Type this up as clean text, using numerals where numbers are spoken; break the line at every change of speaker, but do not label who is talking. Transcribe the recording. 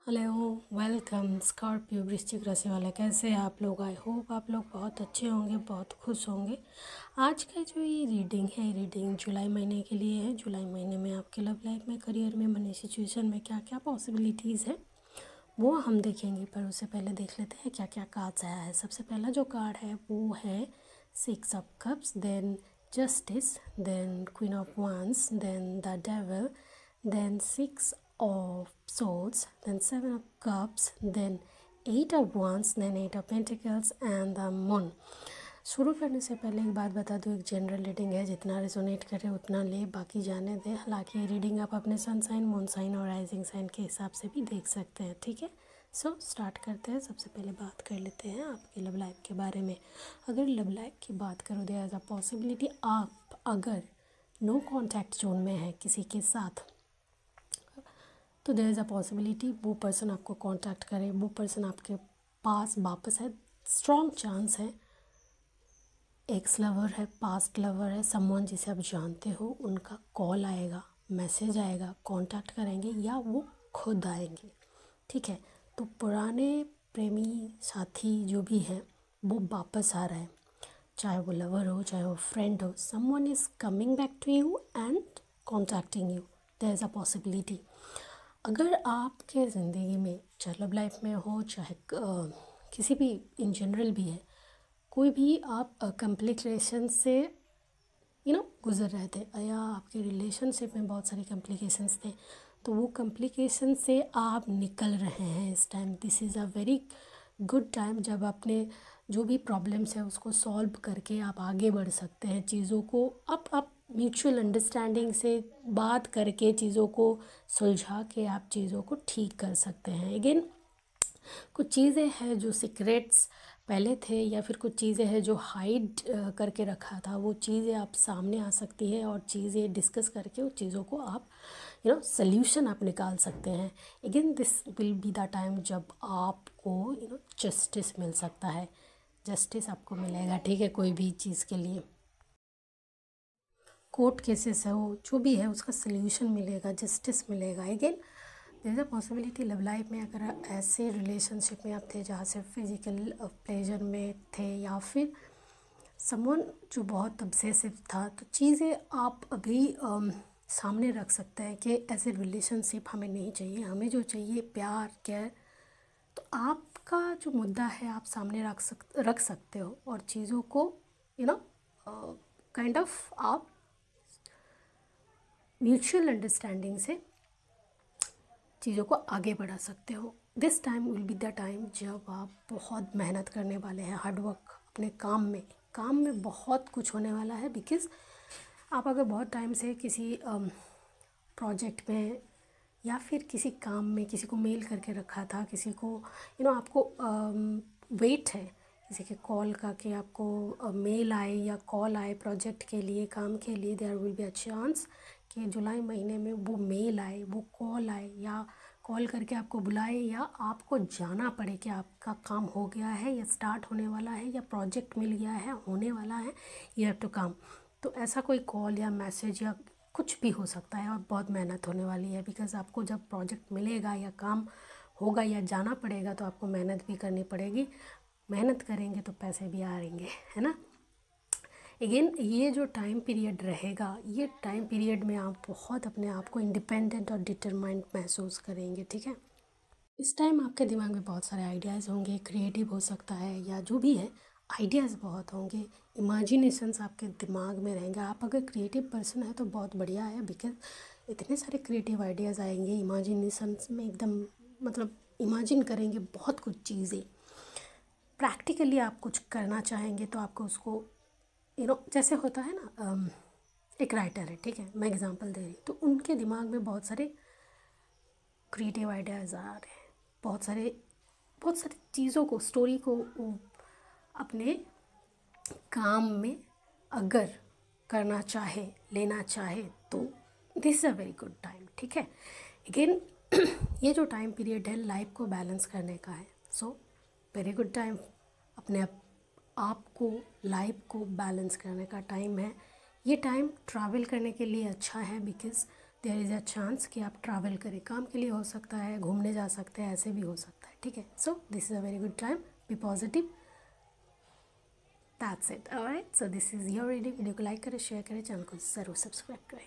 Hello, welcome. Scorpio वृश्चिक राशि वाले कैसे हैं आप लोग? आई होप आप लोग बहुत अच्छे होंगे, बहुत खुश होंगे। आज का जो ये रीडिंग है, रीडिंग जुलाई महीने के लिए है। जुलाई महीने में आपके लव लाइफ में, करियर में, मनी सिचुएशन में क्या क्या पॉसिबिलिटीज़ है वो हम देखेंगे। पर उससे पहले देख लेते हैं क्या क्या कार्ड्स आया है। सबसे पहला जो कार्ड है वो है 6 of cups, then justice, then queen of wands, then the devil, then 6 of swords, then 7 of cups, then 8 of wands, then 8 of pentacles and the moon। शुरू करने से पहले एक बात बता दूँ, एक जनरल रीडिंग है, जितना रेजोनेट करे उतना ले, बाकी जाने दे। हालांकि ये रीडिंग आप अपने सन साइन, मून साइन और राइजिंग साइन के हिसाब से भी देख सकते हैं, ठीक है। सो स्टार्ट करते हैं। सबसे पहले बात कर लेते हैं आपके लव लाइफ के बारे में। अगर लव लाइफ की बात करो, देयर इज़ अ पॉसिबिलिटी आप अगर नो कॉन्टैक्ट जोन में है किसी के साथ, तो देयर इज़ अ पॉसिबिलिटी वो पर्सन आपको कांटेक्ट करे, वो पर्सन आपके पास वापस है। स्ट्रॉन्ग चांस है। एक्स लवर है, पास्ट लवर है, समवन जिसे आप जानते हो, उनका कॉल आएगा, मैसेज आएगा, कांटेक्ट करेंगे या वो खुद आएंगे, ठीक है। तो पुराने प्रेमी साथी जो भी है वो वापस आ रहा है, चाहे वो लवर हो चाहे वो फ्रेंड हो। Someone is coming back to you and contacting you. There is a possibility. अगर आपके ज़िंदगी में चाहे लव लाइफ में हो चाहे किसी भी इन जनरल भी है, कोई भी आप कॉम्प्लिकेशन से गुज़र रहे थे या आपके रिलेशनशिप में बहुत सारे कॉम्प्लिकेशंस थे, तो वो कॉम्प्लिकेशन से आप निकल रहे हैं इस time. This is a very good time जब आपने जो भी प्रॉब्लम्स है उसको सॉल्व करके आप आगे बढ़ सकते हैं। चीज़ों को आप म्यूचुअल अंडरस्टैंडिंग से बात करके चीज़ों को सुलझा के आप चीज़ों को ठीक कर सकते हैं। अगेन कुछ चीज़ें हैं जो सीक्रेट्स पहले थे या फिर कुछ चीज़ें हैं जो हाइड करके रखा था, वो चीज़ें आप सामने आ सकती है और चीज़ें डिस्कस करके उस चीज़ों को आप सल्यूशन आप निकाल सकते हैं। Again this will be the time जब आपको जस्टिस मिल सकता है। जस्टिस आपको मिलेगा, ठीक है, कोई भी चीज़ के लिए। कोर्ट केसेस है वो जो भी है उसका सल्यूशन मिलेगा, जस्टिस मिलेगा। Again there is a possibility love life में अगर ऐसे रिलेशनशिप में आप थे जहाँ से फिजिकल प्लेजर में थे या फिर समवन जो बहुत ऑब्सेसिव था, तो चीज़ें आप अभी सामने रख सकते हैं कि ऐसे रिलेशनशिप हमें नहीं चाहिए, हमें जो चाहिए प्यार, केयर। तो आपका जो मुद्दा है आप सामने रख सकते हो और चीज़ों को काइंड ऑफ आप म्यूचुअल अंडरस्टैंडिंग से चीज़ों को आगे बढ़ा सकते हो। This time will be the time जब आप बहुत मेहनत करने वाले हैं, हार्डवर्क अपने काम में बहुत कुछ होने वाला है। बिकॉज़ आप अगर बहुत टाइम से किसी प्रोजेक्ट में या फिर किसी काम में किसी को मेल करके रखा था, किसी को आपको वेट है किसी के कॉल का कि आपको मेल आए या कॉल आए प्रोजेक्ट के लिए, काम के लिए, there will be a chance कि जुलाई महीने में वो मेल आए, वो कॉल आए या कॉल करके आपको बुलाए या आपको जाना पड़े कि आपका काम हो गया है या स्टार्ट होने वाला है या प्रोजेक्ट मिल गया है, होने वाला है, यू हैव टू कम। तो ऐसा कोई कॉल या मैसेज या कुछ भी हो सकता है और बहुत मेहनत होने वाली है। बिकॉज़ आपको जब प्रोजेक्ट मिलेगा या काम होगा या जाना पड़ेगा तो आपको मेहनत भी करनी पड़ेगी। मेहनत करेंगे तो पैसे भी आएंगे, है ना। अगेन ये जो टाइम पीरियड रहेगा, ये टाइम पीरियड में आप बहुत अपने आप को इंडिपेंडेंट और डिटरमाइंड महसूस करेंगे, ठीक है। इस टाइम आपके दिमाग में बहुत सारे आइडियाज़ होंगे, क्रिएटिव हो सकता है या जो भी है, आइडियाज़ बहुत होंगे, इमेजिनेशंस आपके दिमाग में रहेंगे। आप अगर क्रिएटिव पर्सन है तो बहुत बढ़िया है, बिकॉज इतने सारे क्रिएटिव आइडियाज़ आएंगे इमेजिनेशंस में, एकदम मतलब इमेजिन करेंगे बहुत कुछ चीज़ें। प्रैक्टिकली आप कुछ करना चाहेंगे तो आपको उसको जैसे होता है ना, एक राइटर है, ठीक है, मैं एग्जांपल दे रही हूँ, तो उनके दिमाग में बहुत सारे क्रिएटिव आइडियाज़ आ रहे हैं, बहुत सारी चीज़ों को, स्टोरी को वो अपने काम में अगर करना चाहे, लेना चाहे, तो this is a very good time, ठीक है। अगेन ये जो टाइम पीरियड है लाइफ को बैलेंस करने का है। सो वेरी गुड टाइम, अपने आपको लाइफ को बैलेंस करने का टाइम है। ये टाइम ट्रैवल करने के लिए अच्छा है, because there is a chance कि आप ट्रैवल करें, काम के लिए हो सकता है, घूमने जा सकते हैं, ऐसे भी हो सकता है, ठीक है। So this is a very good time, be positive, that's it. Alright, so this is your reading. Video को लाइक करें, शेयर करें, चैनल को ज़रूर सब्सक्राइब करें।